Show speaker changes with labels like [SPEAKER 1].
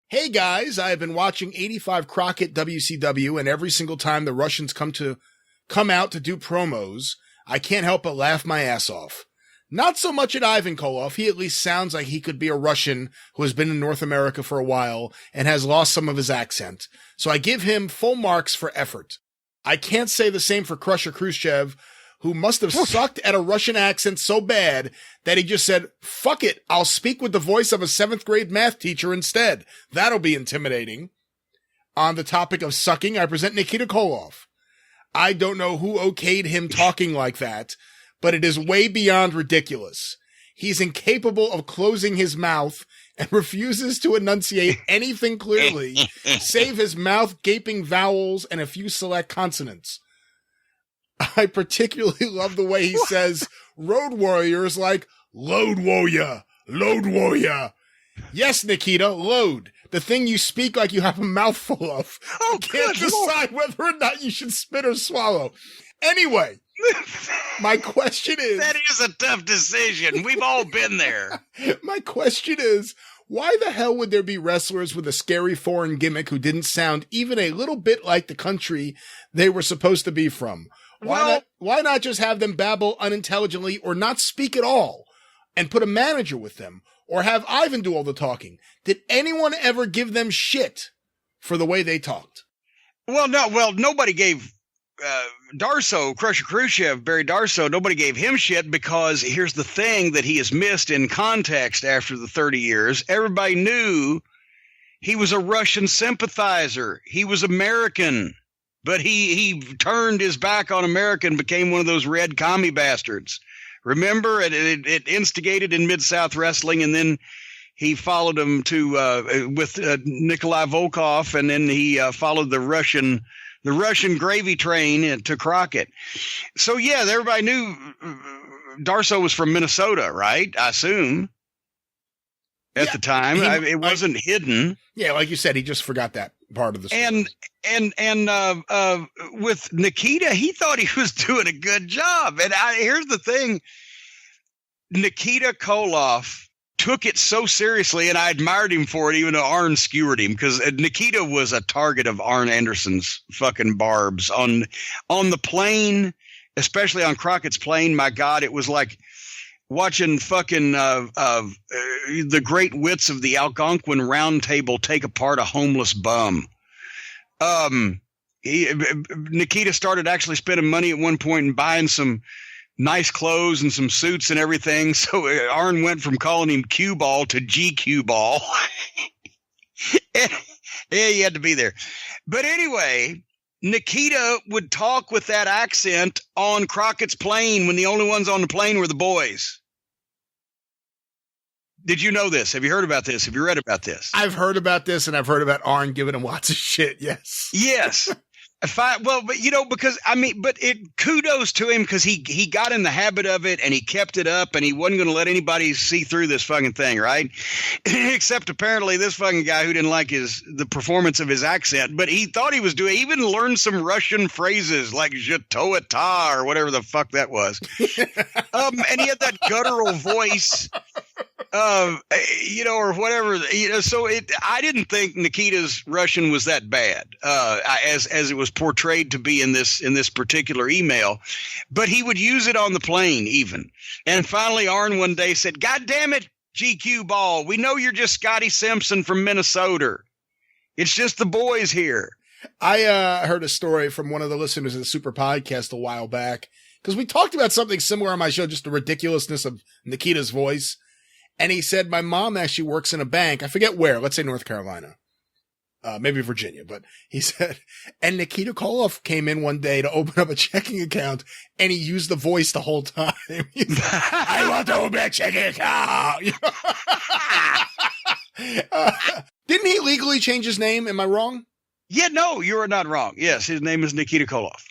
[SPEAKER 1] Hey guys, I have been watching 85 Crockett WCW, and every single time the Russians come out to do promos, I can't help but laugh my ass off. Not so much at Ivan Koloff. He at least sounds like he could be a Russian who has been in North America for a while and has lost some of his accent. So I give him full marks for effort. I can't say the same for Krusher Khruschev, who must have sucked at a Russian accent so bad that he just said, fuck it, I'll speak with the voice of a 7th grade math teacher instead. That'll be intimidating. On the topic of sucking, I present Nikita Koloff. I don't know who okayed him talking like that, but it is way beyond ridiculous. He's incapable of closing his mouth and refuses to enunciate anything clearly, save his mouth gaping vowels and a few select consonants. I particularly love the way he says Road Warriors like Load Warrior, Load Warrior. Yes, Nikita, load. The thing you speak like you have a mouthful of. You can't decide whether or not you should spit or swallow. Anyway, my question is...
[SPEAKER 2] That is a tough decision. We've all been there.
[SPEAKER 1] My question is, why the hell would there be wrestlers with a scary foreign gimmick who didn't sound even a little bit like the country they were supposed to be from? Why not just have them babble unintelligently or not speak at all and put a manager with them or have Ivan do all the talking? Did anyone ever give them shit for the way they talked?
[SPEAKER 2] Well, nobody gave Darsow, Krusher Khruschev, Barry Darsow, nobody gave him shit because here's the thing that he has missed in context after the 30 years. Everybody knew he was a Russian sympathizer. He was American. But he turned his back on America and became one of those red commie bastards. Remember, it instigated in Mid-South Wrestling, and then he followed him with Nikolai Volkov, and then he followed the Russian gravy train to Crockett. So, yeah, everybody knew Darsow was from Minnesota, right? I assume. At the time, it wasn't hidden.
[SPEAKER 1] Yeah, like you said, he just forgot that part of the story.
[SPEAKER 2] And with Nikita, he thought he was doing a good job. And here's the thing: Nikita Koloff took it so seriously, and I admired him for it, even though Arn skewered him, because Nikita was a target of Arn Anderson's fucking barbs on the plane, especially on Crockett's plane. My God, it was like watching fucking the great wits of the Algonquin Round Table take apart a homeless bum. Nikita started actually spending money at one point and buying some nice clothes and some suits and everything. So Arn went from calling him Q Ball to GQ Ball. Yeah, he had to be there. But anyway, Nikita would talk with that accent on Crockett's plane when the only ones on the plane were the boys. Did you know this? Have you heard about this? Have you read about this?
[SPEAKER 1] I've heard about this, and I've heard about Arn giving him lots of shit, yes.
[SPEAKER 2] Yes. Kudos to him because he got in the habit of it and he kept it up and he wasn't going to let anybody see through this fucking thing, right? Except apparently this fucking guy who didn't like the performance of his accent, but he thought he was doing, he even learned some Russian phrases like je to ta or whatever the fuck that was. And he had that guttural voice. Or whatever, so I didn't think Nikita's Russian was that bad, as it was portrayed to be in this particular email, but he would use it on the plane even. And finally, Arn one day said, God damn it, GQ Ball, we know you're just Scotty Simpson from Minnesota. It's just the boys here.
[SPEAKER 1] I heard a story from one of the listeners of the Super Podcast a while back, because we talked about something similar on my show, just the ridiculousness of Nikita's voice. And he said, my mom actually works in a bank. I forget where. Let's say North Carolina. Maybe Virginia. But he said, and Nikita Koloff came in one day to open up a checking account, and he used the voice the whole time. He's like, I want to open a checking account. Didn't he legally change his name? Am I wrong?
[SPEAKER 2] Yeah, no, you are not wrong. Yes, his name is Nikita Koloff.